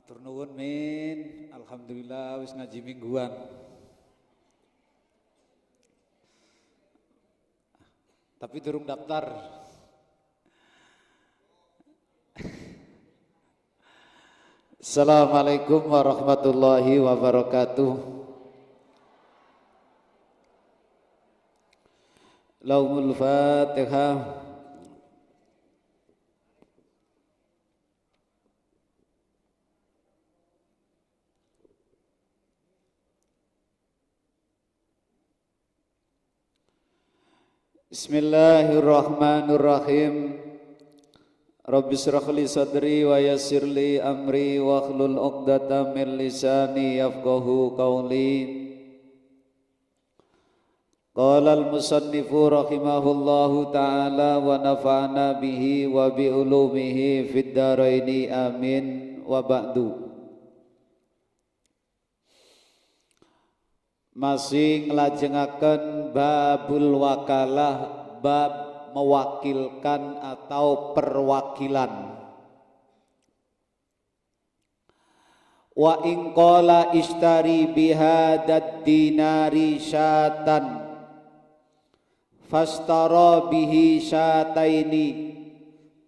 Matur nuwun min, alhamdulillah wis ngaji mingguan. Tapi durung daftar. Assalamualaikum warahmatullahi wabarakatuh. Laumul Fatihah. Bismillahirrahmanirrahim. Rabbi shrah li sadri wa yassir li amri wa hlul 'uqdatam min lisani yafqahu qawli. Qala al-musannifu rahimahullahu ta'ala wa nafa'na bihi wa bi ulumihi fid dharaini amin wa ba'du. Masih ngelajengaken babul wakalah, bab mewakilkan atau perwakilan. Wa in qala ishtari bihadad dinari syatan fastara bihi syataini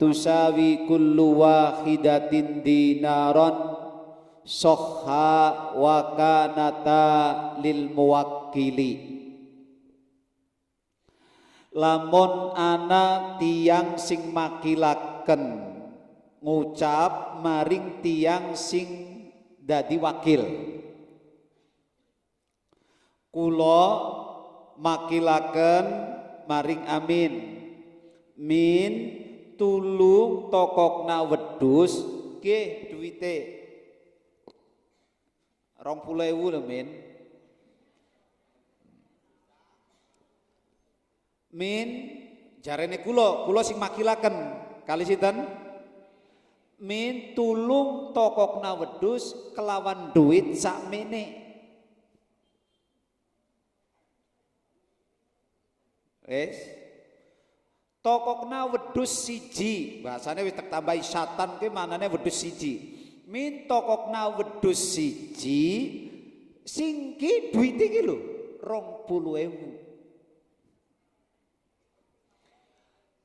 tusawi kullu wahidatin dinaron sohha wa kanata lil muwakkili. Lamun ana tiang sing makilaken ngucap maring tiang sing dadi wakil, kula makilaken maring amin, min tulung tokokna wedhus nggih duwite 20.000 lho min jarene kula sing makilaken kali sinten min tulung tokokna wedhus kelawan duit sakmene. Wis tokokna wedhus siji, bahasane wis tak tambahi syatan ki manane wedhus siji. Min tokokna wedhus siji sing ki duwite ki lho 20.000.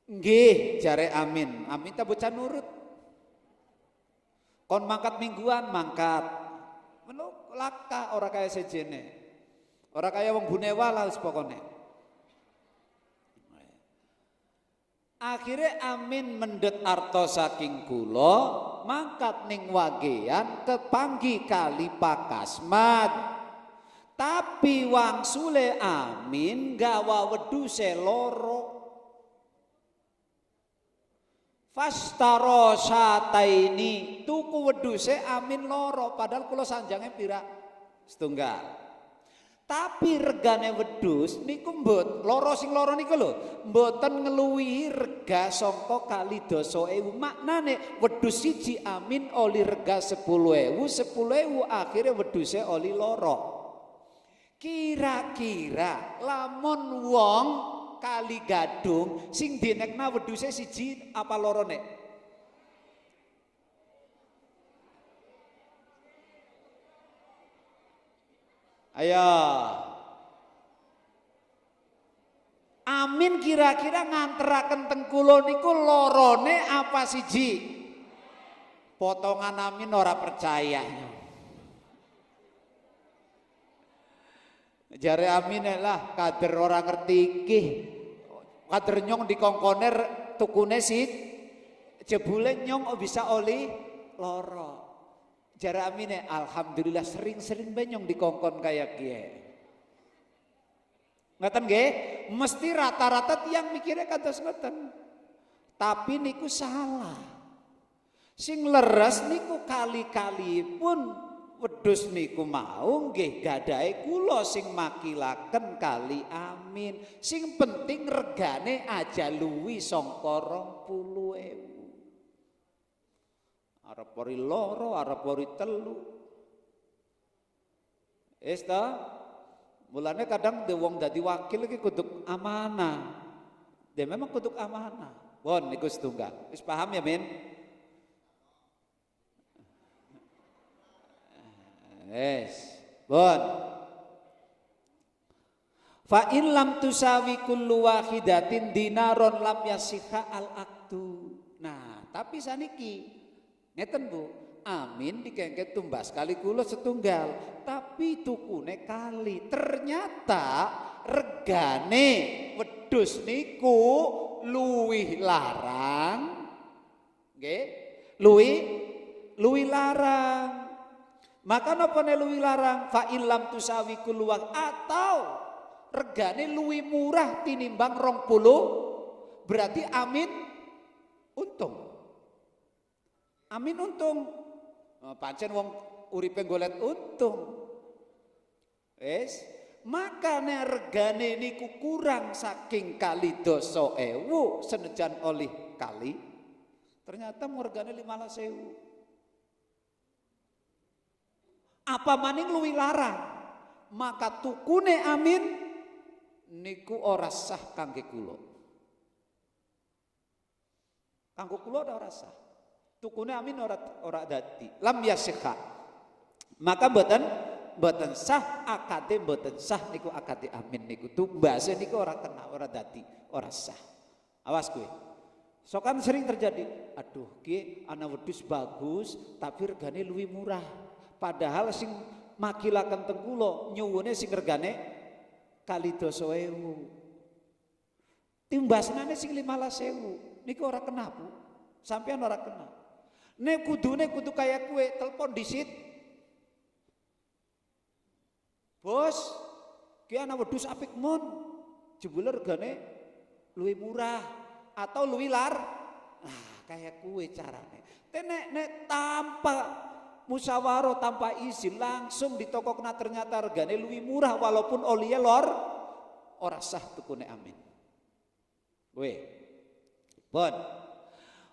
Nggih jare amin, amin ta bocah nurut. Kon mangkat mingguan mangkat. Meno laka ora kaya sejene. Ora kaya wong Bunewa lah wis pokone. Akhirnya amin mendet arto saking kula mangkat ning wagean kepanggi kali Pakasmat. Tapi wangsule amin gawa wedhuse loro. Fastaro syataini tuku wedhuse amin loro padahal kula sanjange pira? Setunggal. Tapi regane wedhus niku loro sing loro niku lho mboten ngeluwihi rega saka kali 10.000. Maknane wedhus siji amin oli rega 10.000, 10.000 akhire wedhuse oli loro. Kira-kira lamun wong kali gadung sing dinekna wedhuse siji apa loro nek? Ayo. Amin kira-kira nganteraken teng kula niku lorone apa siji? Potongan amin ora percaya. Jare amin lah kader ora ngerti iki. Kader nyong dikongkoner tukune sih jebule nyong bisa oli loro. Jare amine alhamdulillah sering-sering benyong dikongkon kayak kiye. Ngeten nggih, mesti rata-rata tiang mikirnya kados ngeten. Tapi niku salah. Sing leres niku kali-kali pun wedhus niku mau nggih gadahe kula sing makilaken kali amin. Sing penting regane aja luwi sangka 20.000. Arep ori loro, arep ori telu. Esta mulane kadang de wong dadi wakil iki kudu amanah. Dia memang kudu amanah. Bon niku setunggal. Wis paham ya, Min? Bon. Fa in lam tusawi kullu wahidatin dinaron lam yasihha al aktu. Nah, tapi saniki ngeten Bu, amin dikengket tumbas kali kula setunggal, tapi tukune kali. Ternyata regane wedhus niku luwih larang. Nggih, luwih larang. Maka napa ne luwih larang? Fa in lam tusawi kullu atau regane luwih murah tinimbang 20, berarti amin untung. Amin untung. Pancen wong uripe golet untung. Makanya regane niku kurang saking kali 2.000 senajan oleh kali. Ternyata regane 15.000. Apa maning luwih larang, maka tukune amin niku ora sah kangge kula. Kanggo kula ora sah. Tukune amin ora dadi. Lam yasihha. Maka mboten sah akade mboten sah niku akade amin niku tumbase niku ora kena, ora dadi, ora sah. Awas kowe. So kan sering terjadi, aduh ki ana wedhus bagus tapi regane luwih murah. Padahal sing makilaken teng kula nyuwune sing regane kali 2.000. Timbasane sing 15.000 niku ora kena Bu. Sampeyan ora kena. Nek kudune kudu kaya kowe telepon disit. Bos, ki ana wedhus apik mon. Jebule regane luwih murah atau luwih lar. Nah, kaya kowe carane. Nek tanpa musyawarah tanpa izin langsung ditokokna ternyata regane luwih murah walaupun oliye lor ora sah tukune amin. Weh. Bon.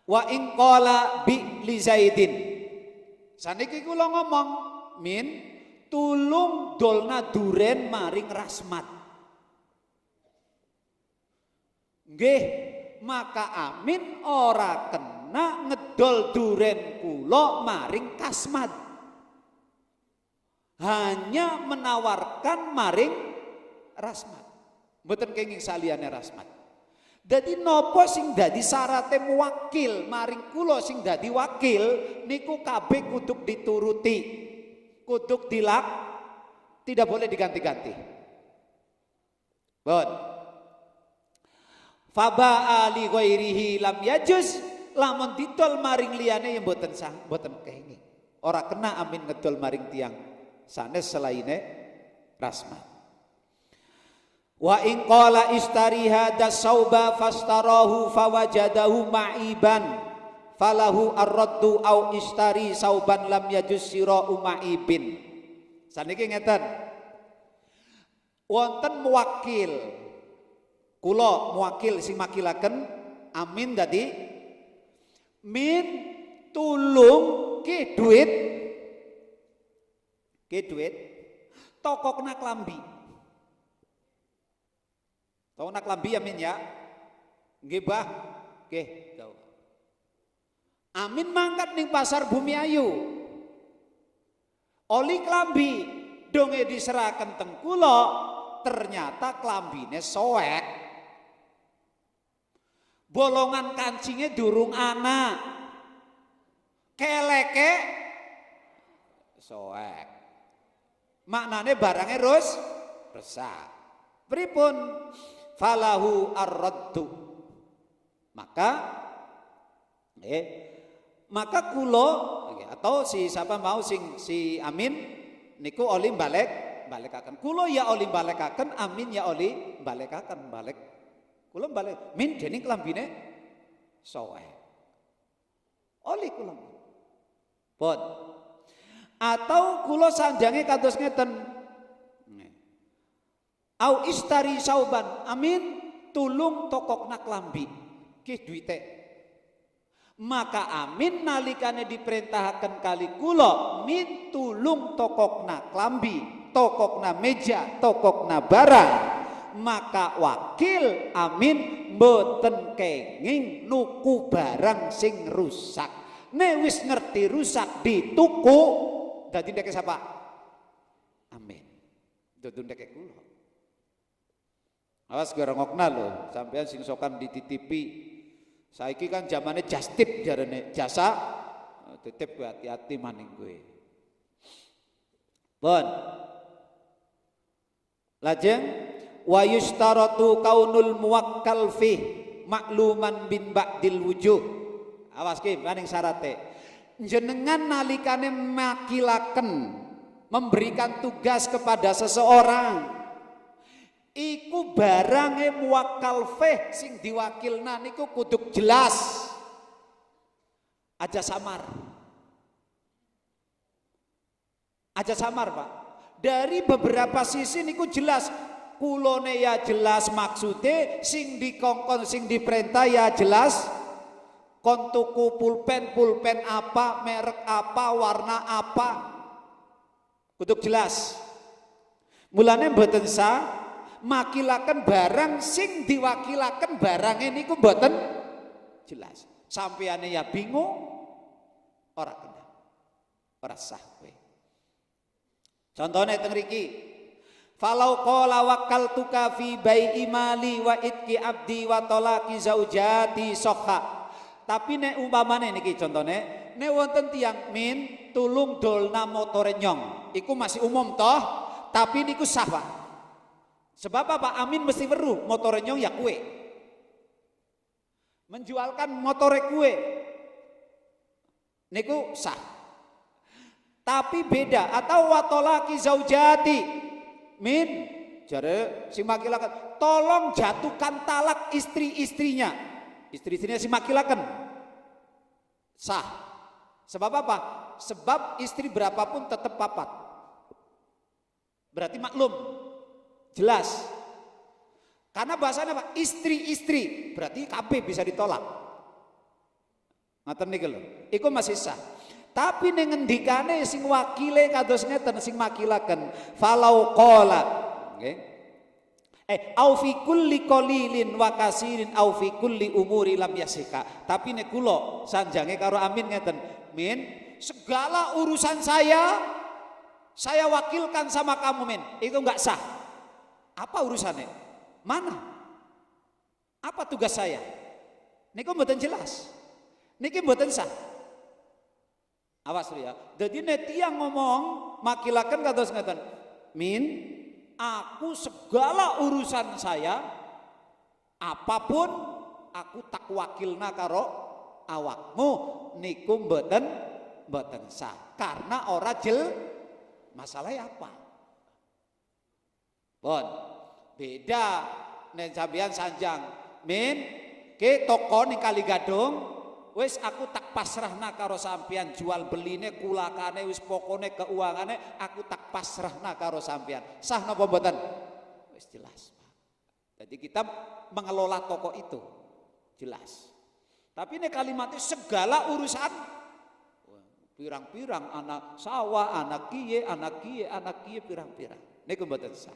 Wa in qala bi li Zaidin. Saniki kula ngomong, Min, tulung dolna duren maring Rasmat. Nggih, maka amin ora kena ngedol duren kula maring Kasmat. Hanya menawarkan maring Rasmat. Mboten kenging saliyane Rasmat. Dadi nopo sing dadi syarate muwakil maring kula sing dadi wakil niku kabeh kudu dituruti. Kudu tidak boleh diganti-ganti. Bon. Faba ali ghairihi lam yajuz, lamun didol maring liyane yang mboten sah, mboten kenging. Ora kena amin ngedol maring tiang sanes selaine Rasmat. Wa in qala istari hadza sauba fastarahu fawajadahu ma'iban falahu ar-raddu au istari sauban lam yajuz sira'u ma'ibin. Saniki ngeten. Wonten muwakil. Kula muwakil sing makilaken amin dadi min tulung ke duit tokokna klambi. Tokokna klambi amin ya. Nggih Bah. Nggih, jauh. Amin mangkat ning pasar Bumi Ayu. Oli klambi donge diseraken teng kula, ternyata klambine soek. Bolongan kancingnya durung ana. Keleke soek. Maknane barangnya rusak. Pripun? Falahu ar-raddu. Maka kulo atau si siapa mau si amin niku oli balekaken. Kulo ya oli balekaken, amin ya oli balekaken balik. Kulo balik min dening klambine soek. Oli kulo. Pun. Atau kulo sanjange kados ngeten. Au istari sauban, amin tulung tokokna klambi. Ki duite. Maka amin nalikane diperintahkan kali kula min tulung tokokna klambi, tokokna meja, tokokna barang. Maka wakil amin mboten kenging nuku barang sing rusak. Nek wis ngerti rusak dituku, dadi ndek sapa? Dudu ndekek kula. Awas gerongokna lho, sampean sing sokan dititipi. Saiki kan zamane jastip jarane jasa titip hati-hati maning kowe. Bon. Lajeng wa yustaratu kaunul muwakkal fi makluman bin ba'dil wujuh. Awas ki maning syarate. Jenengan nalikane makilaken memberikan tugas kepada seseorang iku barange muwakkal fih sing diwakilna niku kudu jelas. Aja samar. Aja samar, Pak. Dari beberapa sisi niku jelas. Kulone ya jelas maksude, sing dikongkon sing diperintah ya jelas. Kon tuku pulpen apa, merek apa, warna apa. Kudu jelas. Mulane mboten sah makilaken barang sing diwakilaken barang ini ku mboten jelas. Sampeane ya bingung, ora kena, ora sah kowe. Contohnya teng mriki, falau qala wakkaltuka fi bai'i mali wa itqi abdi wa talaqi zaujati sokha. Tapi nek umpamane niki contone, nek wonten tiyang min tulung dolna motore nyong, iku masih umum toh, tapi niku sah Pak. Sebab apa? Amin mesti weruh motore nyong ya kue. Menjualkan motore kue niku sah. Tapi beda atau watolaki zaujati min jare si makilaken tolong jatuhkan talak istri-istrinya. Istri-istrinya si makilaken sah. Sebab apa? Sebab istri berapapun tetap papat. Berarti maklum. Jelas. Karena bahasanya apa? Istri-istri, berarti kabeh bisa ditolak. Ngaten niki lho. Iku masih sah. Tapi ning ngendikane sing wakile kados ngeten sing makilaken, falau qala, nggih. Au fi kulli qalilin wa kasirin au fi kulli umuri lam yasika. Tapi nek kula sanjange karo Amin ngeten, Min, segala urusan saya wakilkan sama kamu, Min. Itu enggak sah. Apa urusannya? Mana? Apa tugas saya? Niku mboten jelas. Niki mboten sah. Awas ya. Jadi nek tiyang ngomong makilaken kados ngeten. Min, aku segala urusan saya apapun aku tak wakilna karo awakmu niku mboten sah. Karena ora masalahnya apa? Bon, beda nek sampeyan sanjang, Min, ke toko ning Kali Gadung, wis aku tak pasrahna karo sampeyan jual beline kulakane wis pokone keungangane aku tak pasrahna karo sampeyan. Sah napa mboten? Wis jelas, Pak. Jadi kita mengelola toko itu jelas. Tapi nek kalimatnya segala urusan pirang-pirang anak sawah, anak kiye pirang-pirang. Niku mboten sah.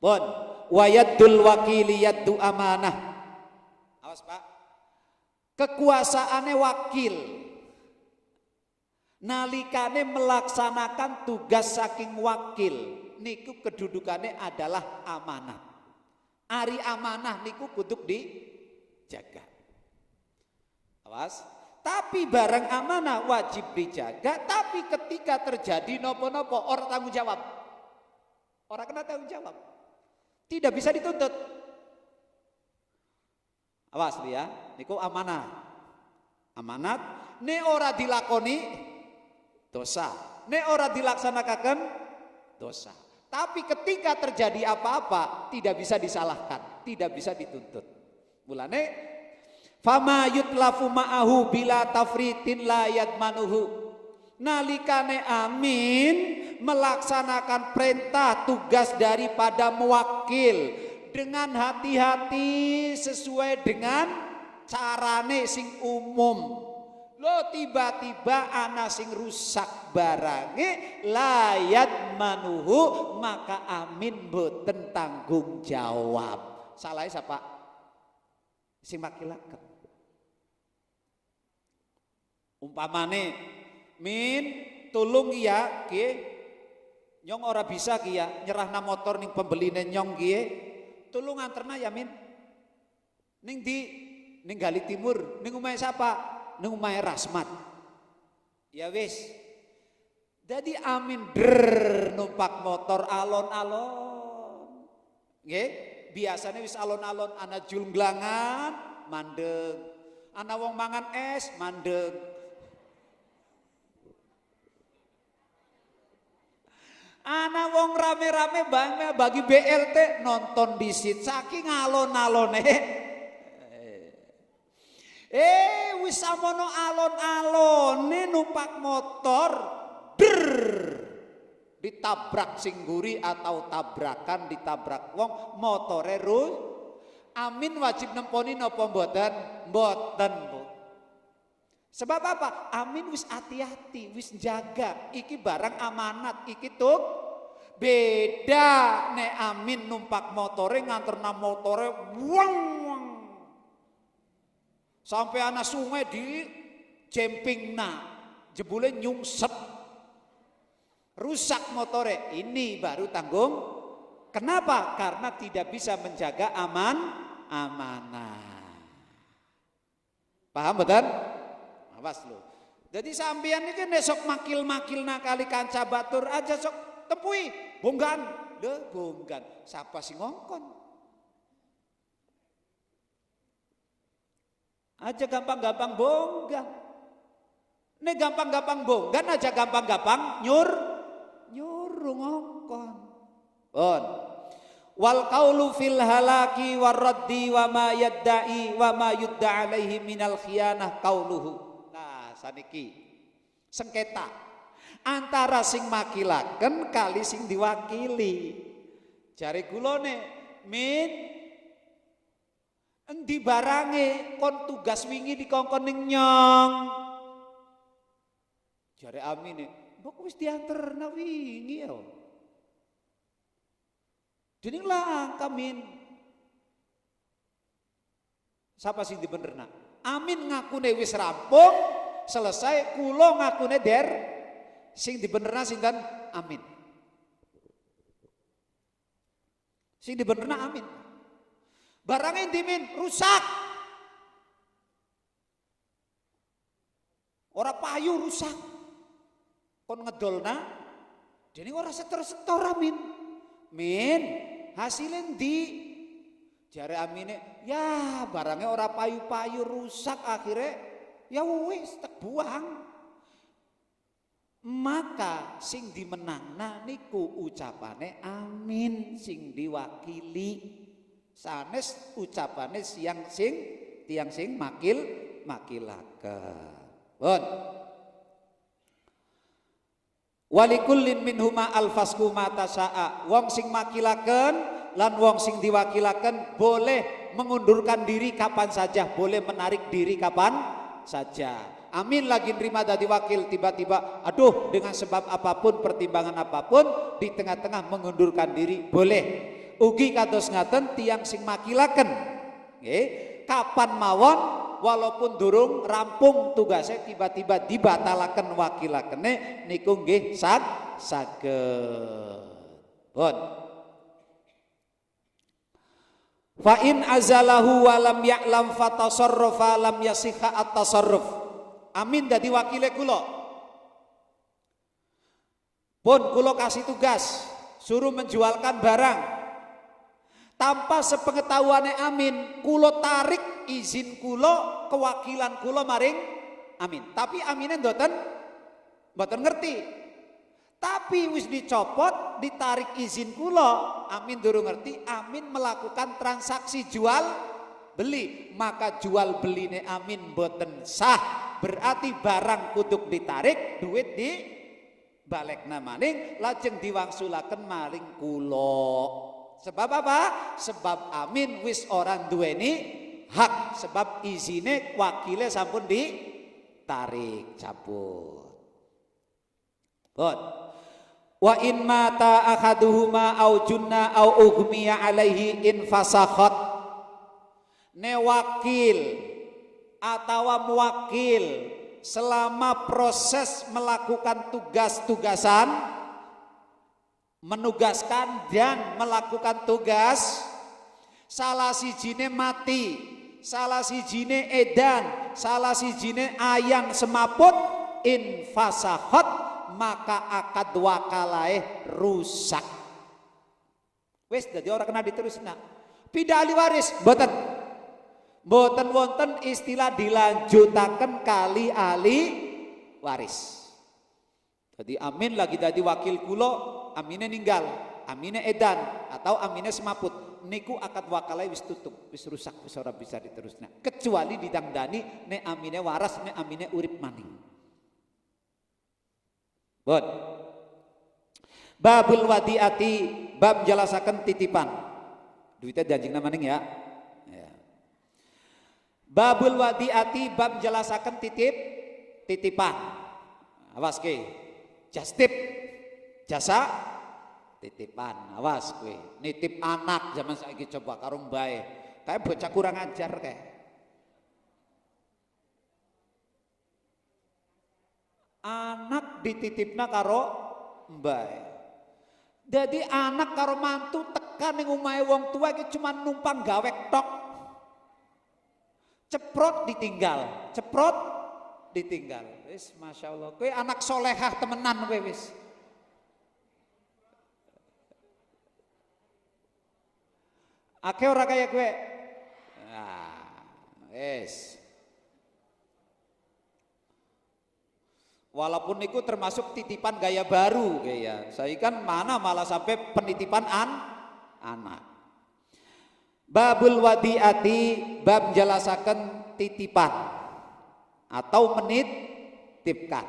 Bon, wayaddul wakili yaddu amanah. Awas Pak. Kekuasaane wakil nalikane melaksanakan tugas saking wakil niku kedudukannya adalah amanah. Ari amanah niku kudu dijaga. Awas. Tapi barang amanah wajib dijaga. Tapi ketika terjadi nopo-nopo orang tanggung jawab. Orang kena tanggung jawab. Tidak bisa dituntut. Awas ya, niku amanah. Amanat, ne ora dilakoni dosa. Ne ora dilaksanakan dosa. Tapi ketika terjadi apa-apa tidak bisa disalahkan, tidak bisa dituntut. Mulane fama yutlafu ma'ahu bila tafritin la yadmanuhu. Nalikane Amin melaksanakan perintah tugas daripada muwakil dengan hati-hati sesuai dengan carane sing umum. Lo tiba-tiba ana sing rusak barange layat manuhu maka Amin boten tanggung jawab. Salah siapa? Sing makilaken. Umpamane Min tulung ya ke Nyong ora bisa ki ya nyerahna motor ning pembeline nyong ki tulung nganterna ya Min. Ning di ning Gali Timur, ning omahe sapa? Ning omahe Rasmat. Ya wis. Jadi Amin numpak motor alon-alon. Nggih, biasanya wis alon-alon ana jungglangan mandeg. Ana wong mangan es mandeg. Ana wong rame-rame bagi BLT nonton disit saking alon-alone. Wis samono alon-alone numpak motor ditabrak singguri atau tabrakan ditabrak wong motore Amin wajib nemponi napa mboten? Mboten, Bu. Sebab apa? Amin wis hati-hati, wis jaga. Iki barang amanat, iki tuh beda nek Amin numpak motore nganterna motore wang. Sampai anak sungai di jempingna jebule nyungsep. Rusak motore, ini baru tanggung. Kenapa? Karena tidak bisa menjaga amanah. Paham betul? Awas lo. Jadi sampean ini nesok makil-makil nakali kanca batur aja sok tepui, bonggan. Deh bonggan. Siapa sih ngongkon? Aja gampang-gampang bonggan. Nih gampang-gampang bonggan aja gampang-gampang nyuruh ngongkon. On. Wal qaulu fil halaki waraddi wa ma yadda'i wa ma yudda alaihi minal khiyanah qauluhu. Nah, saniki sengketa antara sing makilaken kali sing diwakili. Jare kulone, Min endi barange kon tugas wingi dikongkon ning nyong. Jare Amine, mbok wis dianterna wingi ya. Dening langka Min. Siapa sing dibenerna? Amin ngakune wis rampung, selesai kula ngakune der sing dibenerna sinten? Amin. Sing dibenerna Amin. Barangnya endi Min? Rusak. Ora payu rusak. Kon ngedolna dening ora setor-setor Amin. Min, hasilnya di jare Amine, ya barangnya ora payu-payu rusak akhirnya ya wis tak buang. Maka sing dimenangna niku ucapane Amin sing diwakili. Sanes ucapane tiang sing makilaken. Pun. Walikullin minhuma alfasku mata sa'a. Wong sing makilaken lan wong sing diwakilaken boleh mengundurkan diri kapan saja, boleh menarik diri kapan saja. Amin lagi nerima dadi wakil, tiba-tiba aduh dengan sebab apapun, pertimbangan apapun di tengah-tengah mengundurkan diri boleh. Ugi kados ngaten tiang sing makilaken nggih, kapan mawon walaupun durung rampung tugasnya tiba-tiba dibatalaken wakilakene niku nggih saged. Pun. Fa in azalahu wa lam ya'lam fatasarrafa lam yasihha at-tasarruf. Amin dadi wakile kula. Pun kula kasih tugas suruh menjualkan barang. Tanpa sepengetahuane Amin, kula tarik izin kula, kewakilan kula maring Amin. Tapi Amine mboten ngerti. Tapi wis dicopot, ditarik izin kula, Amin durung ngerti, Amin melakukan transaksi jual beli, maka jual beline Amin mboten sah. Berarti barang kutuk ditarik, duit di balekna maning, lajeng diwangsulaken maring kula. Sebab apa? Sebab Amin wis orang duweni hak, sebab izine wakile sampun ditarik cabut. Bon. Wa in mata akaduhuma au junna au ugmiya alaihi in fasakhat. Ne wakil atau muwakil selama proses melakukan tugas-tugasan menugaskan dan melakukan tugas, salah sijine mati, salah sijine edan, salah sijine ayang semaput, infasahot, maka akad wakalae rusak. Wis dadi ora kena diterusna. Pindah ahli waris mboten. Mboten wonten istilah dilanjutaken kali ahli waris. Jadi amin lagi dadi wakil kula, amine ninggal, amine edan atau amine semaput, niku akad wakalai wis tutup, wis rusak, wis ora bisa diterusna. Kecuali didangdani nek amine waras, nek amine urip maning. Bon. Babul wadiati, bab jelasaken titipan. Duitnya janjing maning ya. Babul wadiati, bab jelasaken titipan. Awas ke. Jastip, jasa titipan. Awas kowe, nitip anak zaman saiki coba karo mbae. Kayak bocah kurang ajar kayak. Anak dititipna karo mbae. Jadi anak karo mantu tekan ning omahe wong tua iki cuma numpang gawek tok. Ceprot ditinggal, ceprot ditinggal. Wis masyaallah, kowe anak solehah temenan kowe wis. Akeh ora kaya kowe. Nah, wis. Walaupun niku termasuk titipan gaya baru kayak. Saya kan mana malah sampai penitipan anak. Babul wadiati, bab jelasaken titipan atau menitipkan.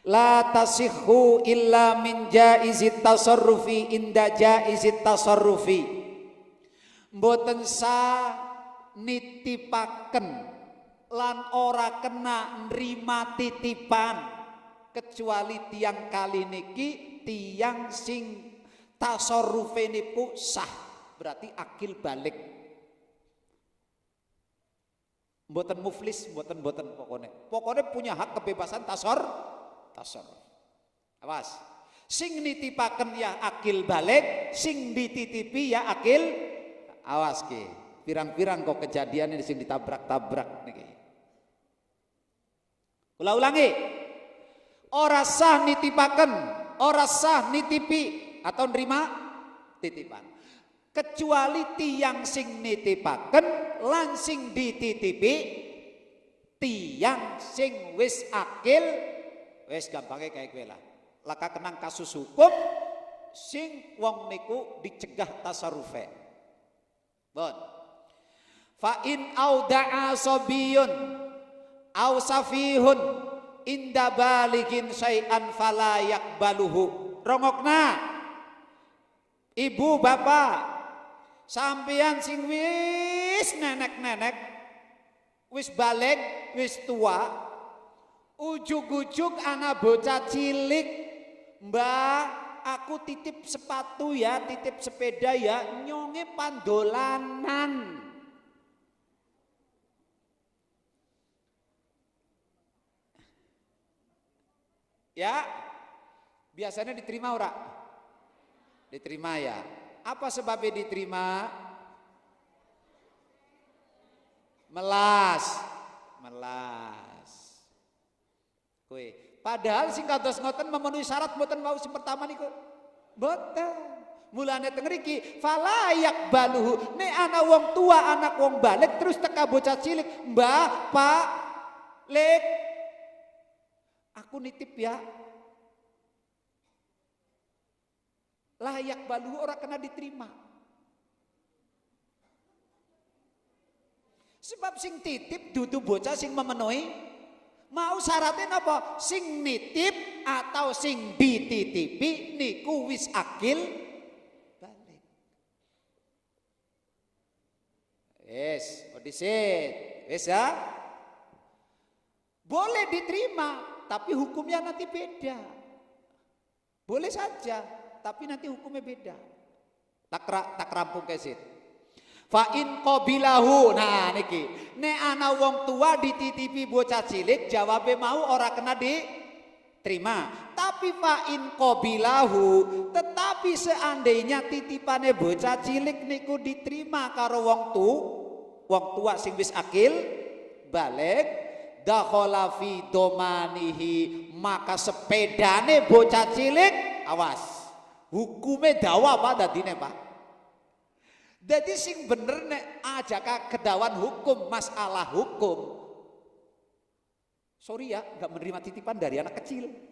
La tasihhu illa min jaizit tasarrufi inda jaizit tasarrufi. Mboten sah nitipaken lan ora kena nrima titipan kecuali tiang kali niki tiang sing tasarrufe niku sah, berarti akil balik. Mboten muflis, mboten pokoknya punya hak kebebasan tasarruf. Awas, sing nitipaken ya akil balik, sing dititipi ya akil. Awas ki, pirang-pirang kok kejadian ini sing ditabrak-tabrak niki. Ulangi, ora sah nitipaken, ora sah nitipi atau nerima titipan. Kecuali tiang sing nitipaken lan sing dititipi tiang sing wis akil, wis gampange kayak kowe lah. Laka kenang kasus hukum sing wong niku dicegah tasarrufe. Bon. Fa in auda'a sabiyun au safihun inda baligin syai'an fala yakbaluhu. Rongokna ibu bapak sampeyan sing wis nenek-nenek wis balik wis tua ujug-ujug anak bocah cilik, mbak aku titip sepatu ya, titip sepeda ya, nyonge pandolanan. Ya, biasanya diterima ora? Diterima ya. Apa sebabnya diterima? Melas. Kowe, padahal sing kados ngoten memenuhi syarat mboten wau sing pertama niku. Mboten. Mulane teng mriki fala yakbaluhu. Nek ana wong tua, anak wong balik terus teka bocah cilik, "Mbah, Pak, Lek, aku nitip ya." Layak baluhu orang kena diterima. Sebab sing titip dudu bocah sing memenuhi. Mau syaratnya apa? Sing nitip atau sing dititipi niku wis akil balik. Wis, disit. Wis ya. Boleh diterima, tapi hukumnya nanti beda. Boleh saja, tapi nanti hukumnya beda. Tak rampung kesit. Fa in qabilahu. Nah niki, nek ana wong tua dititipi bocah cilik, jawabe mau ora kena diterima. Tapi Tapi fa'in qabilahu, tetapi seandainya titipane bocah cilik niku diterima karo wong tua sing wis akil balik, dakhala fi domanihi, maka sepedane bocah cilik awas. Hukume dawa apa dadine, Pak? Jadi sing bener nek aja kedawan hukum, masalah hukum. Sorry ya, nggak menerima titipan dari anak kecil.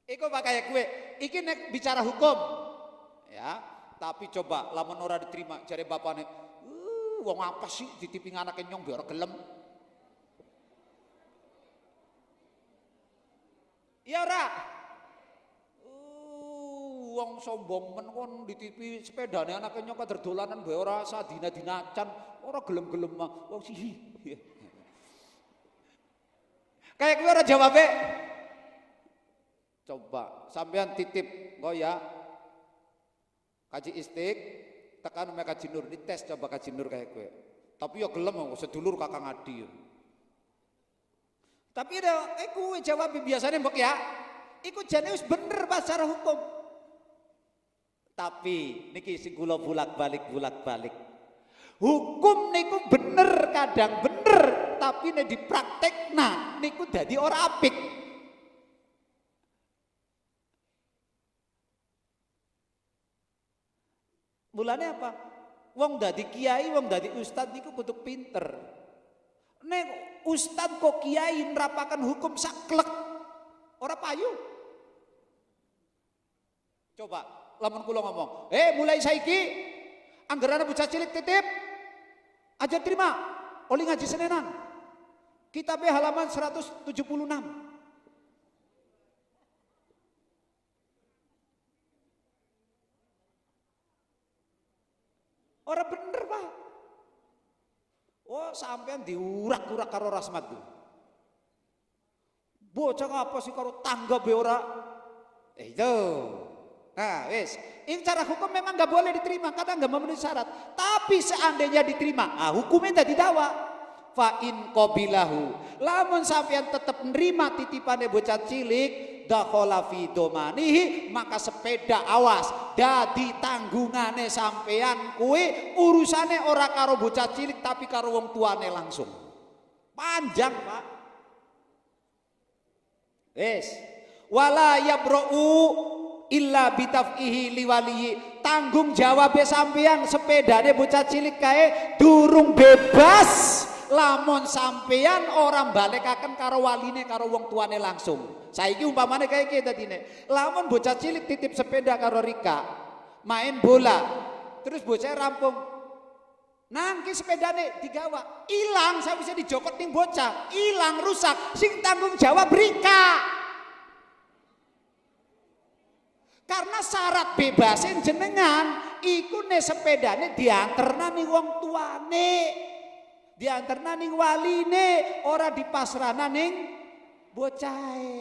Iku pakai gue, iki nek bicara hukum, ya. Tapi coba, lamun ora diterima, jare bapakne, wong apa sih titipin anak nyong biar gelem. Ya ora. Wong sombong men kon ditipi sepedane anake nyong kader dolanan bae ora sadina-dinacan, ora gelem-gelem mah. Wong sih. Kayak gue ora jawabe. Coba sampean titip kok ya. Kaji Istik tekan sama Kaji Nur, dites coba Kaji Nur kayak gue. Tapi ya gelem sedulur Kakang Adi. Tapi ada gue jawab biasanya mbok ya. Iku jane wis bener Pak secara hukum. Tapi niki sing kula bolak-balik. Hukum niku bener kadang bener, tapi nek dipraktekna niku dadi ora apik. Mulane apa? Wong dadi kiai, wong dadi ustad niku kudu pinter. Nek ustad kok kiai nerapaken hukum saklek, ora payu. Coba, lamun kula ngomong, mulai saiki anggaran bocah cilik titip aja terima, oli ngaji Senenan. Kitabnya halaman 176. Orang bener Pak. Oh sampean diurak-urak karo Rasmat tuh. Bocah apa sih karo tangga be ora? Itu. Nah wis, ini cara hukum memang nggak boleh diterima karena nggak memenuhi syarat. Tapi seandainya diterima, hukumnya tidak didawa. Fa'in qabilahu, lamun sampean tetap nerima titipane bocah cilik, dakhala fi domanihi, maka sepeda awas dadi tanggungane sampean kuwi, urusane ora karo bocah cilik tapi karo wong tuane langsung. Panjang Pak. Wis, wala yabra'u illa bitaf'ihi liwaliyi, tanggung jawab sampean sepedane bocah cilik kae durung bebas lamun sampean orang balekaken karo waline karo wong tuane langsung. Saiki umpamane kayak kita dadine, lamun bocah cilik titip sepeda karo Rika main bola, terus bocah rampung nangki sepedane digawa ilang, bisa dijokot ning bocah ilang rusak, sing tanggung jawab Rika. Karena syarat bebasin jenengan iku ne sepedane dianterna ning wong tuane, dianterna ning waline, ora dipasrana ning bocahe.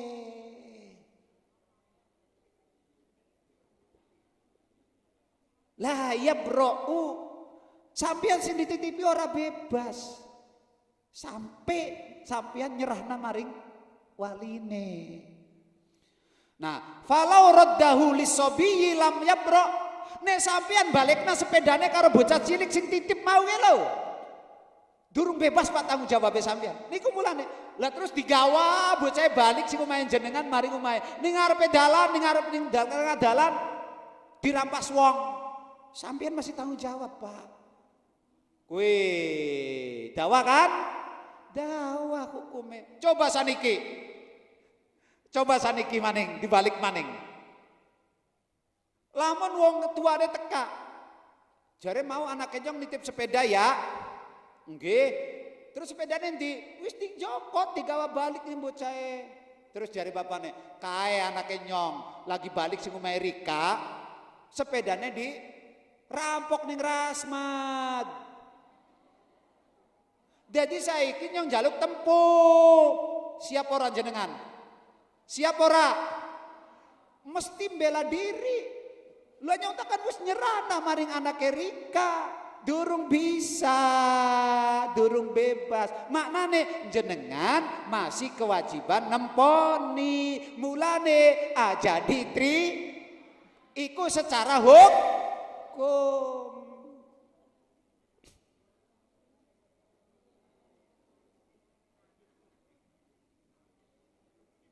Lah ya bro, sampean sing dititipi ora bebas sampai sampean nyerahna maring waline. Nah, falau raddahu lisobiyyi lam yabra, nek sampean balikna sepedane karo bocah cilik sing titip mau ge lho. Durung bebas Pak tanggung jawab sampean. Niku mulane. Lah terus digawa bocah balik sing omahe jenengan mari omahe. Ning ngarepe dalan, ning ngarep ning dalan dirampas wong. Sampean masih tanggung jawab, Pak. Kuwi dawa kan? Dawa hukume. Coba saniki maning dibalik maning. Lamun wong tuane teka. Jare mau anak kenyong nitip sepeda ya. Nggih. Terus sepedane ndi? Wis dijokot digawa balik ning bocahe. Terus jare bapakne, "Kae anak kenyong lagi balik sing omahe Rika, sepedane di rampok ning Rasmat." Jadi saiki nyong jaluk tempuh. Siap ora jenengan? Siap ora? Mesti bela diri. Lah nyong kan wis nyerana maring anake Rika. durung bisa, durung bebas. Maknane jenengan masih kewajiban nemponi. Mulane aja ditri iku secara hukum.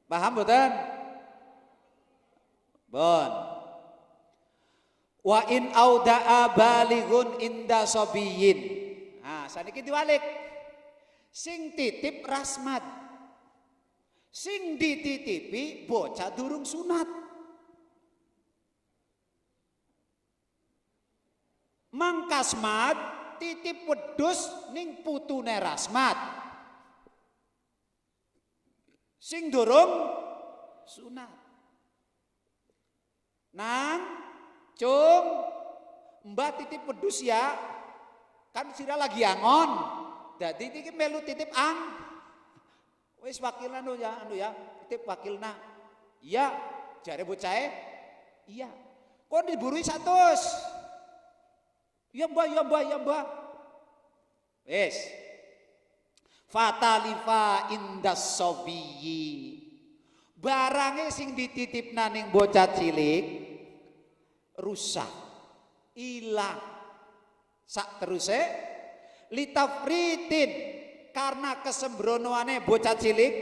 Paham mboten? Bon. Wa in auda'a balighun inda sobiyin. Nah, saniki diwalik. Sing titip rasmat. Sing dititipi bocah durung sunat. Mangkasmat titip wedhus ning putune rasmat. Sing durung sunat. Nang Cung, mbak titip wedhus ya, kan sira lagi angon, jadi titip melu titip ang, wis wakilna anu ya, titip wakilna, iya, jare bocahe, iya, kok diburui 100, iya mbak, wis, fatalifa indas sobiyi, barangnya sing dititip naning bocah cilik, rusak, hilang, sak teruse litafritin karena kesembronoane bocah cilik,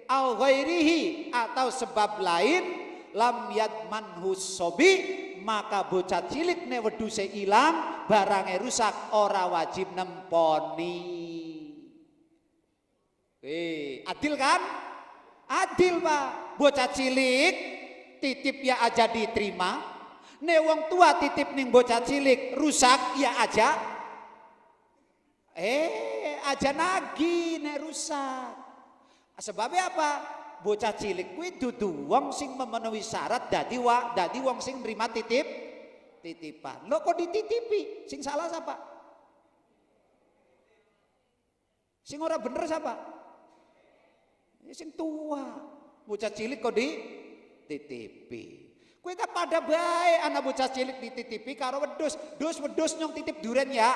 au ghairihi atau sebab lain, lam yadmanhu sobi, maka bocah cilik ne wedhuse hilang, barangnya rusak, ora wajib nemponi. Adil kan? Adil Pak. Bocah cilik titip ya aja diterima. Ne wong tua titip ning bocah cilik rusak ya aja aja nagi nek rusak. Sebabnya apa? Bocah cilik kuwi dudu wong sing memenuhi syarat dadi wong sing nerima titipan. Lho kok dititipi? Sing salah siapa? Sing ora bener siapa? Sing tua. Bocah cilik kok dititipi. Kowe tak pada bae anak bocah cilik dititipi karo wedhus. Wedhus nyong titip duren ya.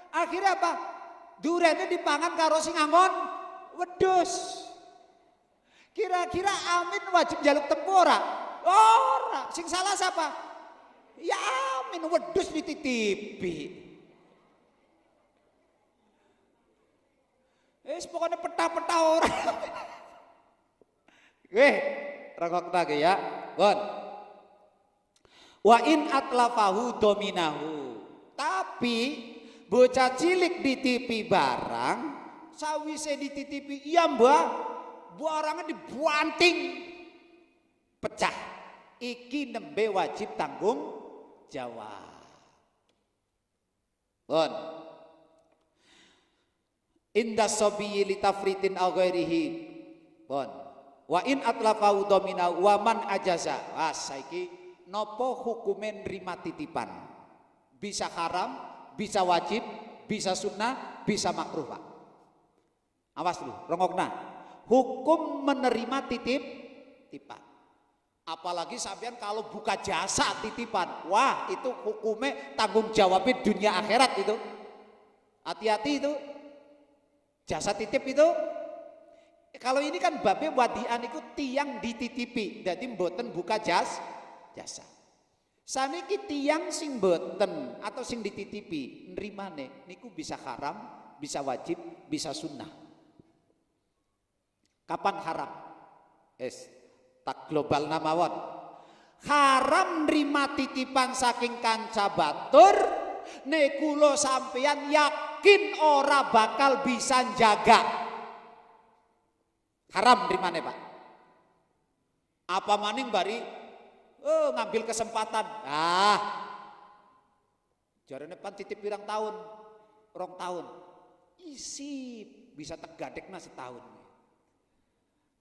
Akhirnya apa? Durennya dipangan karo sing angon wedhus. Kira-kira Amin wajib jaluk tempura? Ora. Sing salah siapa? Ya Amin, wedhus dititipi. Pokoknya peta-peta orang. Rokokna ge ya. Gon. Wa in atlafahu dominahu. Tapi bocah cilik ditipi barang, sawise dititipi iya mbah, barangnya dibanting pecah. Iki nembe wajib tanggung jawab. Gon. Inda sobiyi litafritin au ghairihi. Bon. Wa in atlafahu domina wa man ajaza. Saiki nopo hukume nrima titipan? Bisa haram, bisa wajib, bisa sunnah, bisa makruh, Pak. Awas dulu, rongokna. Hukum menerima titipan. Apalagi sampean kalau buka jasa titipan. Wah, itu hukumnya tanggung jawabnya dunia akhirat itu. Hati-hati itu. Jasa titip itu, kalau ini kan babnya wadian itu tiang dititipi, jadi mboten buka jasa. Saniki tiang sing mboten atau sing dititipi, nrimane niku bisa haram, bisa wajib, bisa sunnah. Kapan haram? Tak global namawon. Haram nrima titipan saking kanca batur, nek kula sampeyan yakin ora bakal bisa jaga. Haram nrimane, Pak. Apa maning bari ngambil kesempatan. Jarane pan titip pirang tahun? 2 tahun. Isi bisa tegadekna setahun.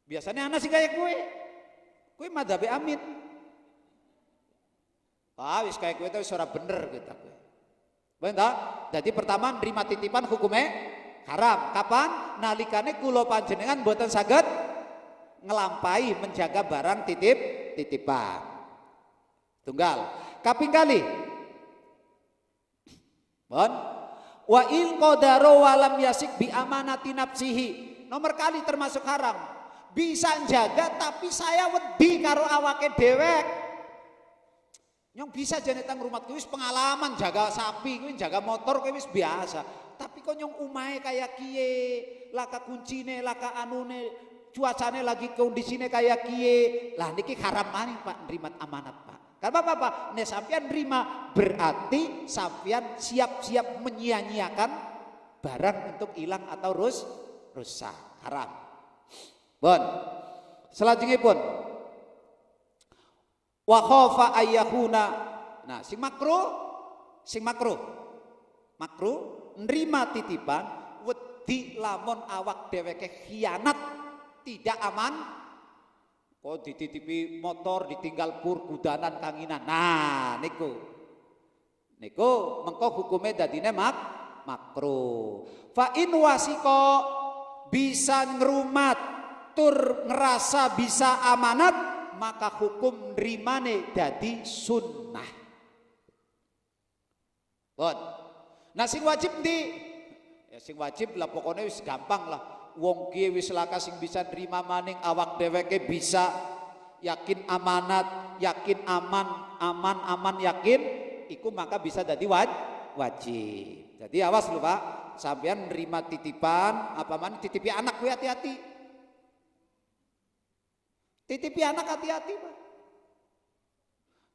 Biasanya anak sih kayak gue. Gue madhabe Amin. Wis kayak gue itu ora bener gitu. Bener. Jadi pertama nerima titipan hukumnya haram. Kapan? Nalikane kula panjenengan mboten saged ngelampai menjaga barang titipan. Tunggal. Kaping kali. Bon. Wa il qadaro walam yasik bi amanati nafsihi. Nomor kali termasuk haram. Bisa jaga tapi saya wedi karo awake dewek. Nyong bisa jane tang rumah kuwi wis pengalaman jaga sapi kuwi jaga motor kuwi wis biasa. Tapi kok nyong umahe kayak kiye, laka kuncine, laka anune, cuacane lagi kondisine kayak kiye. Lah niki haram maning Pak nrimat amanat Pak. Karena apa? Nek sampean nerima berarti sampean siap-siap menyia-nyiakan barang untuk hilang atau rusak. Haram. Bon. Selanjutnya pun wa khafa ayyakuna. Nah, sing makruh nerima titipan wedi lamun awak dheweke khianat tidak aman. Kok dititipi motor ditinggal pur kudanan kanginan. Nah, niku mengko hukume dadine makruh. Fa in wasiko bisa ngrumat tur ngerasa bisa amanat maka hukum nrimane dadi sunnah. Bon. Nah sing wajib ndi? Ya sing wajib lah pokoknya wis gampang lah. Wong kiye wis laka sing bisa nerima maning awak dheweke bisa yakin amanat, yakin aman yakin iku maka bisa dadi wajib. Jadi awas lho Pak, sampean nerima titipan apa man titipi anak kuwi hati-hati. Titipi anak hati-hati Pak.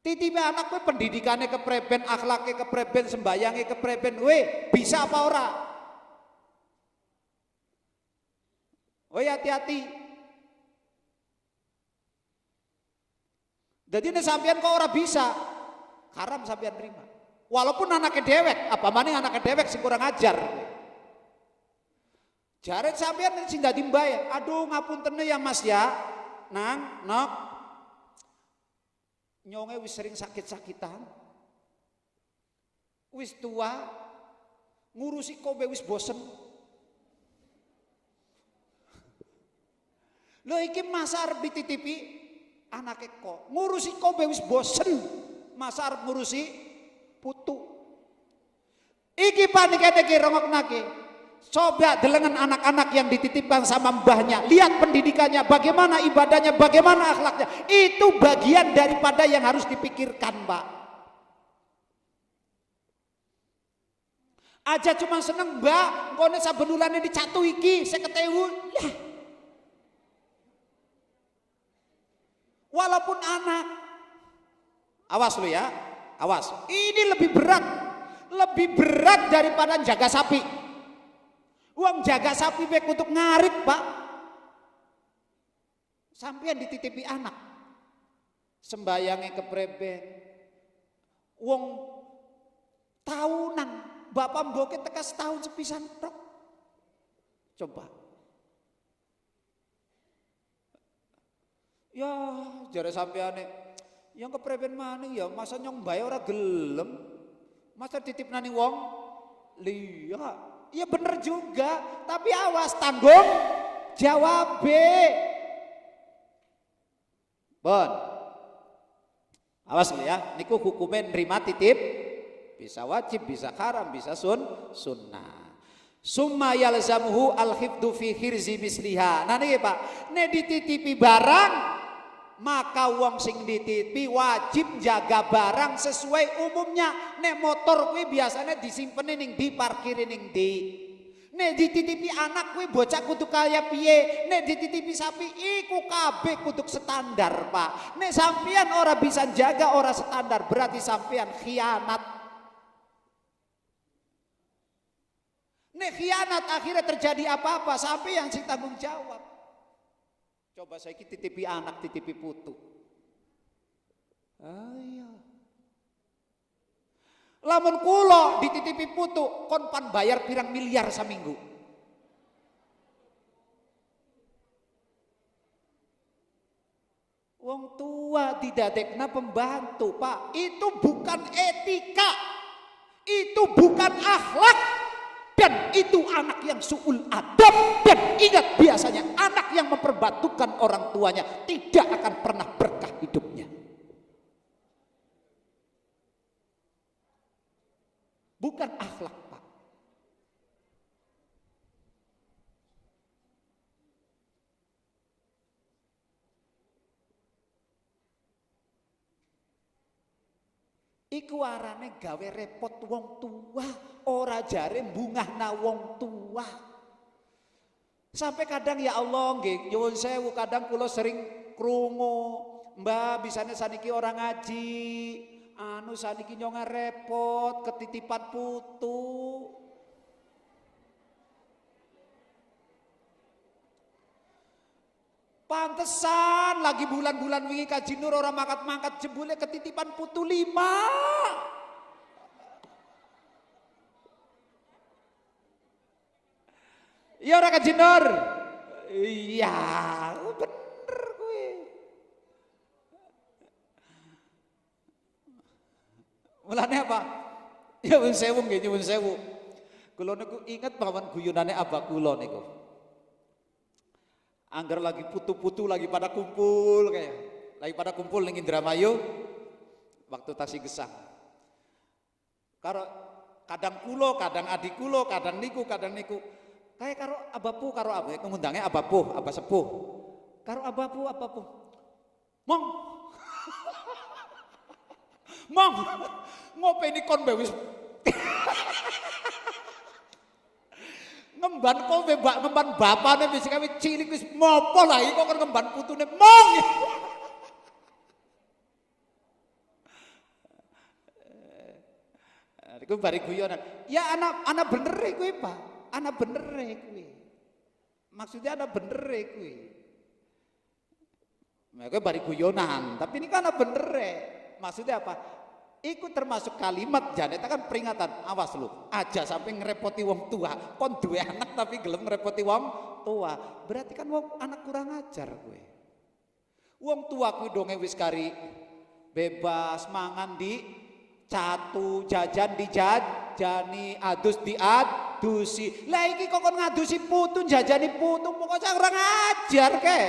Titipi anak kuwi pendidikane kepreben, akhlake kepreben, sembayange kepreben, bisa apa ora? Hati-hati. Jadi ini sampean kok ora bisa, haram sampean terima. Walaupun anaknya dewek, apa maning anaknya dewek sing kurang ajar. Jaret sampean sing dadi mbae, aduh ngapuntene ya Mas ya. Nang, nok. Nyonge wis sering sakit-sakitan. Wis tua, ngurusi kobe wis bosen. Lho iki masa arep dititipi anake kok ngurusi kobe wis bosen, masa arep ngurusi putu. Iki panikane ki rongoknake. Coba delengan anak-anak yang dititipkan sama mbahnya, lihat pendidikannya, bagaimana ibadahnya, bagaimana akhlaknya. Itu bagian daripada yang harus dipikirkan, Pak. Aja cuma seneng, Mbak, ngene saben ulane dicatu iki 50.000. Lah. Walaupun anak, awas lu ya, awas. Ini lebih berat daripada jaga sapi. Uang jaga sapi baik untuk ngarit Pak. Sampean dititipi anak, sembayangnya kepreben. Uang tahunan, bapak mboke tekas tahun sepisan tok. Coba. Ya, jare sampeane yang kepreben maning ya, masa nyong mbae ora gelem. Masa titip nani wong liya. Ya bener juga, tapi awas tanggung jawab. Bon. Awas ya, niku hukume nerima titip bisa wajib, bisa haram, bisa sunnah. Summa yalzamuhu al-hifdu fi khirzi misliha. Nah niki Pak, nek dititipi barang maka wong sing dititipi wajib jaga barang sesuai umumnya. Nek motor kuwi biasanya disimpeni ning di, parkir ning di. Nek dititipi anak kuwi bocah kudu kaya piye? Nek dititipi sapi iku kabeh kudu standar, Pak. Nek sampean ora bisa jaga, ora standar, berarti sampean khianat. Nek khianat akhirnya terjadi apa-apa, sampean sing tanggung jawab. Coba saya titipi anak, titipi putu. Ayo. Lamun kulo dititipi putu, kon pan bayar pirang miliar saminggu. Wong tua didadekna pembantu, Pak. Itu bukan etika. Itu bukan akhlak. Dan itu anak yang su'ul adab. Dan ingat biasanya anak yang memperbantukan orang tuanya tidak akan pernah berkah hidupnya. bukan akhlak, Pak. Iku arane gawe repot wong tua, ora jare bungahna wong tua. Sampai kadang ya Allah nggih nyuwun sewu, kadang kula sering krungu, Mbah bisane saniki orang ngaji, saniki nyong repot ketitipan putu. Pantesan lagi bulan-bulan wingi kaji nur orang mangkat-mangkat jebule ketitipan putu 5. Ya ora kaji nur. Iya, bener gue. Mulane apa? Ya nyuwun sewu nggih, nyuwun sewu. Kula niku inget mawon guyonane abah kula niku. Angger lagi putu-putu lagi pada kumpul kayak. Lagi pada kumpul ning Indramayu waktu taksi gesang. Karo kadang kulo, kadang adik kulo, kadang niku. Kayak karo abapu karo apa? Ngundangnya abapu, abah sepuh. Karo abapu. Mong. Mong. Ngopeni kon wis ngemban kowe ngemban bapane wis kawe cilik wis mopo lah iki kok ngemban putune mong. Iku bari guyonan. Ya anak bener kuwi, Pak. Anak bener kuwi. Maksudnya anak bener kuwi. Mereka bari guyonan, tapi ini kan anak bener. Maksudnya apa? Iku termasuk kalimat Janeta kan peringatan, awas lu, aja sampai ngerepoti wong tua. Kon duwe anak tapi gelem ngerepoti wong tua. Berarti kan wong anak kurang ajar gue. Wong tua kuwi donge wis kari bebas mangan di catu, jajan dijajani, adus diadusi. Lah iki kok kon ngadusi putu, jajani putu, pokoknya kurang ajar ke.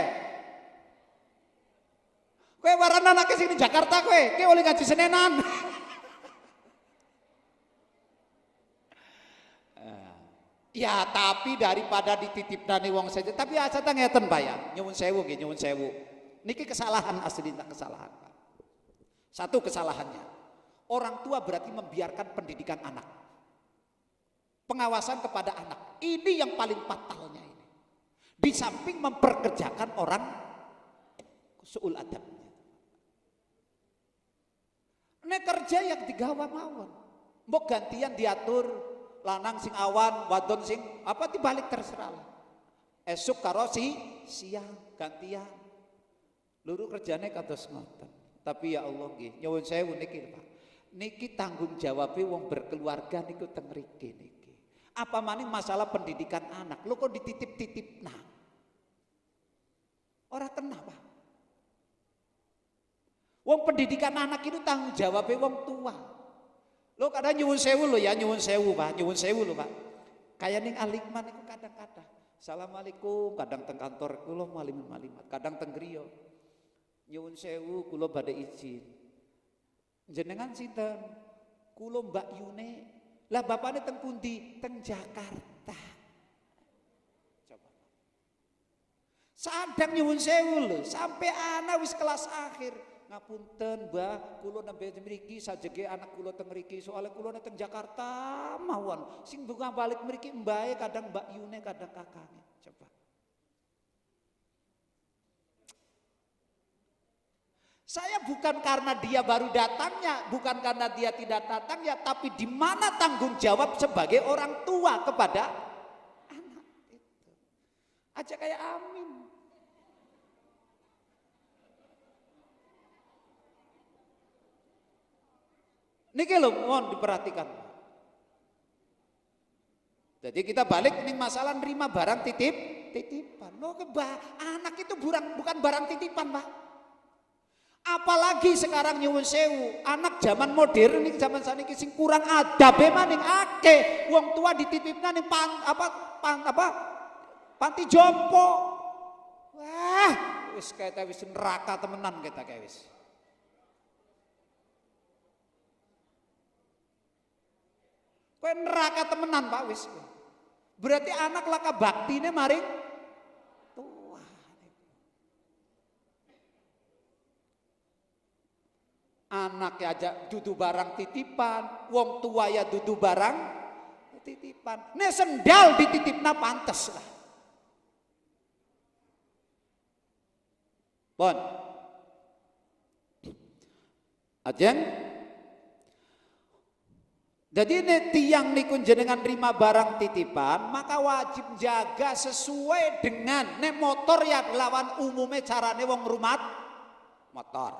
Kowe warana anak sing di Jakarta kowe oleh ngaji Senenan. Ya tapi daripada dititipnani wong saja, tapi asata ngeten Pak ya, nyuwun sewu nggih, nyuwun sewu. Niki kesalahan asli, kesalahan Pak. Satu kesalahannya, orang tua berarti membiarkan pendidikan anak, pengawasan kepada anak. Ini yang paling fatalnya ini. Di samping memperkerjakan orang suul adab. Nek kerja yang digawa mawon, mbok gantian diatur lanang sing awan, wadon sing apa dibalik terserah lah. Esuk karo siang gantian. Luru kerjane kados ngoten. Tapi ya Allah nggih, nyuwun sewu niki Pak. Niki tanggung jawabe wong berkeluarga niku teng mriki niki. Apa maning masalah pendidikan anak, lho kok dititip-titipna. Ora tenah Pak. Wong pendidikan anak itu tanggung jawabnya wong tua. Lo kadang nyuwun sewu lo ya, nyuwun sewu Pak, nyuwun sewu lo Pak. Kayak ning alikman itu kadang-kadang. Assalamualaikum, kadang teng kantor kula malimat, kadang teng griya. Nyuwun sewu kula badhe izin. Jenengan sinten? Kula Mbak Yune. Lah bapakne teng pundi? Teng Jakarta. Coba. Sadang nyuwun sewu lho, sampai anak wis kelas akhir. Ngapunten Mbah, kula nembe mriki sajege anak kula teng mriki, soalnya kula teng Jakarta mawon. Sing bunga balik mriki mbae kadang Mbak Yune kadang kakaknya. Coba. Saya bukan karena dia baru datangnya, bukan karena dia tidak datang ya, tapi di mana tanggung jawab sebagai orang tua kepada anak itu. Aja kayak Amin. Niki lho mohon diperhatikan. Jadi kita balik nih masalah nerima barang titipan. Loh anak itu bukan barang titipan Pak. Apalagi sekarang nyuwun sewu, anak zaman modern nih zaman saniki sing kurang adabe maning akeh. Wong tua dititipna ning panti jompo. Wah, wis kaya wis neraka temenan kita kayak wis. Kowe neraka temenan Pak wis. Berarti anak laka baktine maring tua. Anak ya aja dudu barang titipan, wong tua ya dudu barang titipan. Nek sendal dititipna pantes lah. Bon. Ajeng. Jadi nek tiang niku jenengan rima barang titipan, maka wajib jaga sesuai dengan nek motor ya lawan umume carane wong rumat motor.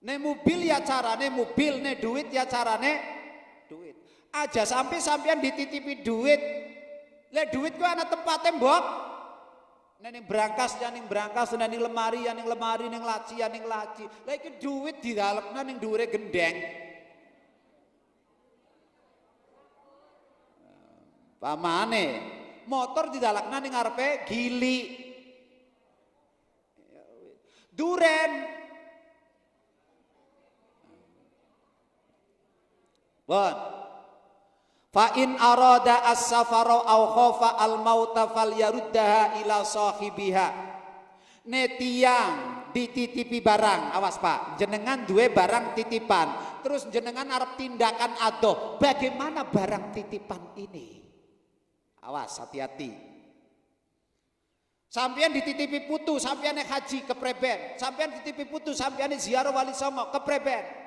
Nek mobil ya carane mobil, nek duit ya carane duit. Aja sampai sampean dititipi duit. Lek duit ku ana tempate mbok. Nek ning brankas ya ning brankas, nek ning lemari ya ning lemari, ning laci ya ning laci. Lah iki duit didalepna ning dhuwure gendeng. Pamane motor didalakna ning ngarepe gili. Duren. Bon. Fa in arada as-safara aw khafa al-mauta falyaruddaha ila sahibiha. Netiang dititipi barang, awas Pak, jenengan duwe barang titipan, terus jenengan arep tindakan adoh. Bagaimana barang titipan ini? Awas, hati-hati. Sampeyan dititipi putu, sampeyan haji kepreben. Sampeyan dititipi putu, sampeyan ziarah Wali Songo kepreben.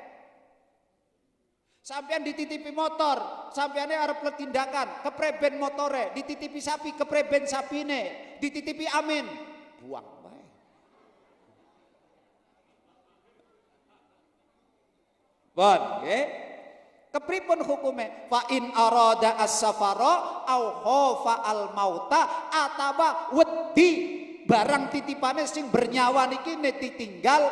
Sampeyan dititipi motor, sampeyan arep tindakan kepreben motore, dititipi sapi kepreben sapine, dititipi amin. Buang bae. Bon, nggih. Kepripun hukume? Fa in arada as-safara au khafa al-mauta ataba wedi barang titipane sing bernyawa niki nek ditinggal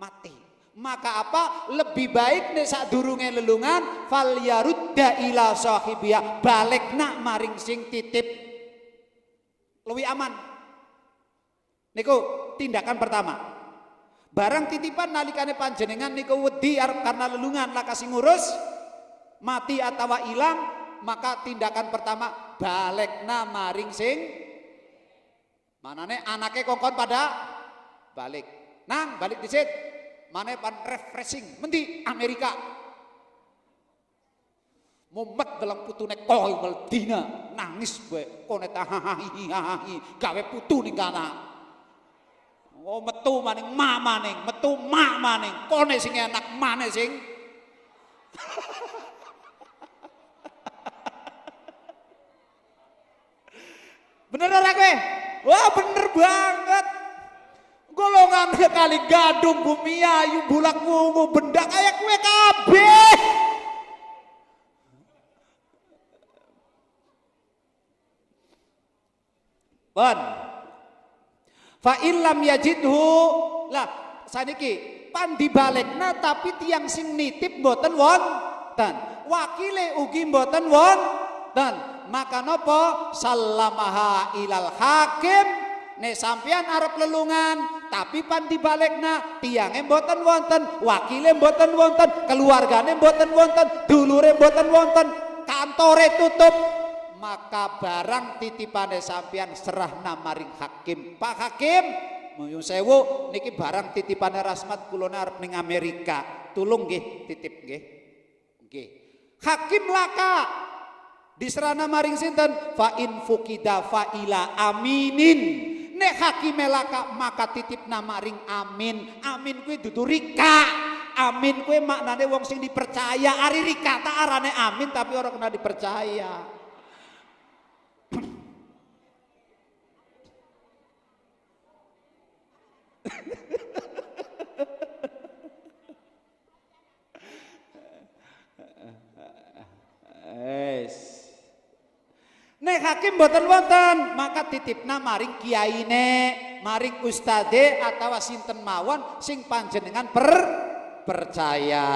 mati. Maka apa? Lebih baik nek sadurunge lelungan fal yarudda ila sahibiya, balekna maring sing titip. Luwih aman. Niku tindakan pertama. Barang titipan nalikane panjenengan niku wedi arep karena lelungan lah kasih ngurus mati atawa ilang, maka tindakan pertama balekna maring sing manane anake kongkon pada balik. Nang balik disit. Mane pan refreshing mendi Amerika. Mumet dalam putune koy meldina nangis bae kone tahahi gawe putu ning kana. Oh metu maning mama ning, metu mak maning, kone sing enak maneh sing. Bener ora kowe? Wah bener banget. Golongan kali gadung bumi ayu bulak wungu benda kayak kowe kabeh. Bon. Fa illam yajidhu lah saniki pan dibalekna tapi tiang sing nitip mboten wonten, wakile ugi mboten wonten, maka napa sallamaha ilal hakim. Nek sampeyan arep lelungan tapi pan dibalekna tiange mboten wonten, wakile mboten wonten, keluargane mboten wonten, dulure mboten wonten, kantore tutup, maka barang titipane sampeyan serahna maring hakim. Pak Hakim, nyuwun sewu niki barang titipane Rasmat kula arep ning Amerika. Tulung nggih titip nggih. Nggih. Hakim laka diserahna maring sinten? Fa in fuqida fa ila aminin. Nek hakime laka maka titipna maring amin. Amin kuwi dudu rika. Amin kuwi maknane wong sing dipercaya. Ari rika tak arane amin tapi ora kena dipercaya. Nek hakim boten wonten maka titipna maring kiyaine, maring ustade atawa sinten mawon sing panjenengan percaya.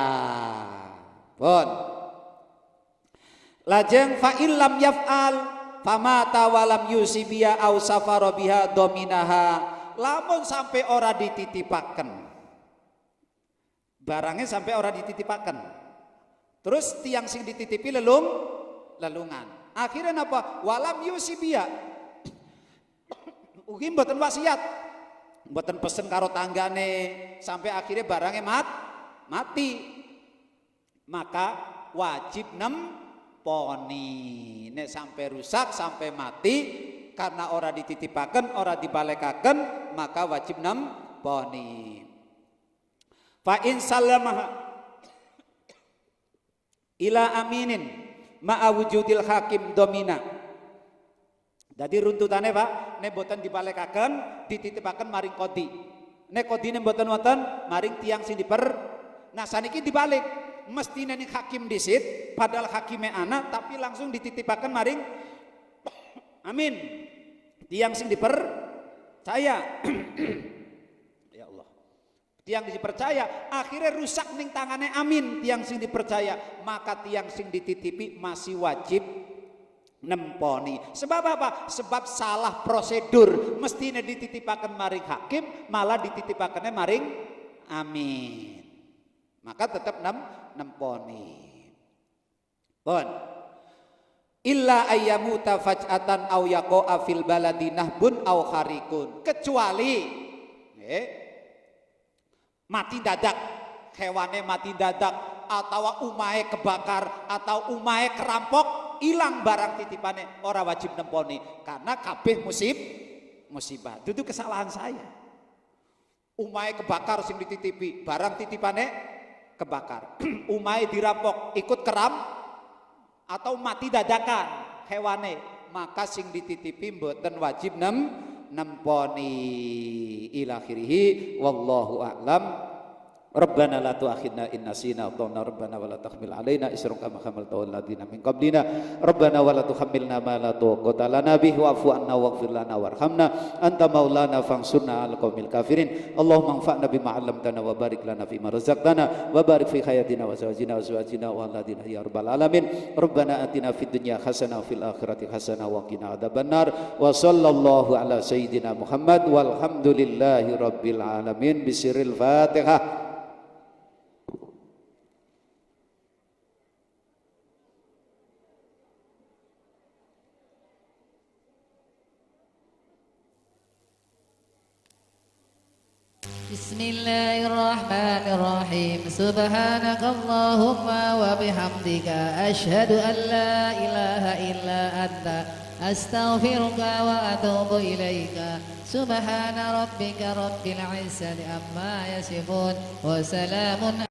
Pun. Lajeng fa illam yaf'al famata walam yusibiya au safara biha dominaha. Lamun sampai ora dititipaken. Barangnya sampai ora dititipaken. Terus tiang sing dititipi lelungan. Akhirnya apa? Walam yusibia. Ugi mboten wasiat. Mboten pesen karo tanggane sampai akhirnya barangnya mati. Maka wajib nemponi. Nek sampai rusak, sampai mati karena ora dititipaken, ora dibalekaken, maka wajib nemponi. Fa in salamaha ila aminin ma'a wujudil hakim domina. Jadi runtutannya Pak, nek boten dibalekaken, dititipaken maring kodi. Nek kodine boten wonten, maring tiang sing diper. Nah saniki dibalik, mesti ning hakim disit, padahal hakime anak tapi langsung dititipaken maring amin. Tiang sing dipercaya. Ya Allah. Tiang dipercaya, akhirnya rusak ning tangane amin tiang sing dipercaya, maka tiang sing dititipi masih wajib nemponi. Sebab apa? Sebab salah prosedur. Mestinya dititipaken maring hakim, malah dititipakennya maring amin. Maka tetap nemponi. Pun illa ayyamuta faj'atan aw yaqa'a fil baladi nahbun aw kharikun. Kecuali mati dadak, hewane mati dadak, atau umahe kebakar, atau umahe kerampok, hilang barang titipane, ora wajib nemponi karena kabeh musibah. Itu kesalahan saya. Umahe kebakar sing dititipi, barang titipane kebakar. Umahe dirampok, ikut keram atau mati dadakan hewane, maka sing dititipi mboten wajib nemponi. Ila akhirih wallahu a'lam. Rabbana la tu'akhidna in nasina wa rabbana wa la tahmil alaina isran kama hamaltahu alladziina min qablina rabbana wa la tuhammilna ma la taqata lana bihi wa'fu 'anna waghfir lana warhamna anta maulana fansurna 'alal qaumil kafirin. Allahumma anfa'na bima 'allamtana wa barik lana fima razaqtana wa barik fi hayatina wa zawjina wa auladina ya rabbal alamin. Rabbana atina fid dunya hasanah wa fil akhirati hasanah wa qina adzabannar. Wa sallallahu ala sayyidina Muhammad walhamdulillahi rabbil alamin. Bisiril Fatihah. Bismillahirrahmanirrahim. Subhanakallahumma wa bihamdika asyhadu an la ilaha illa anta astaghfiruka wa atubu ilaika. Subhana rabbika rabbil izzati amma yasifun wa salamun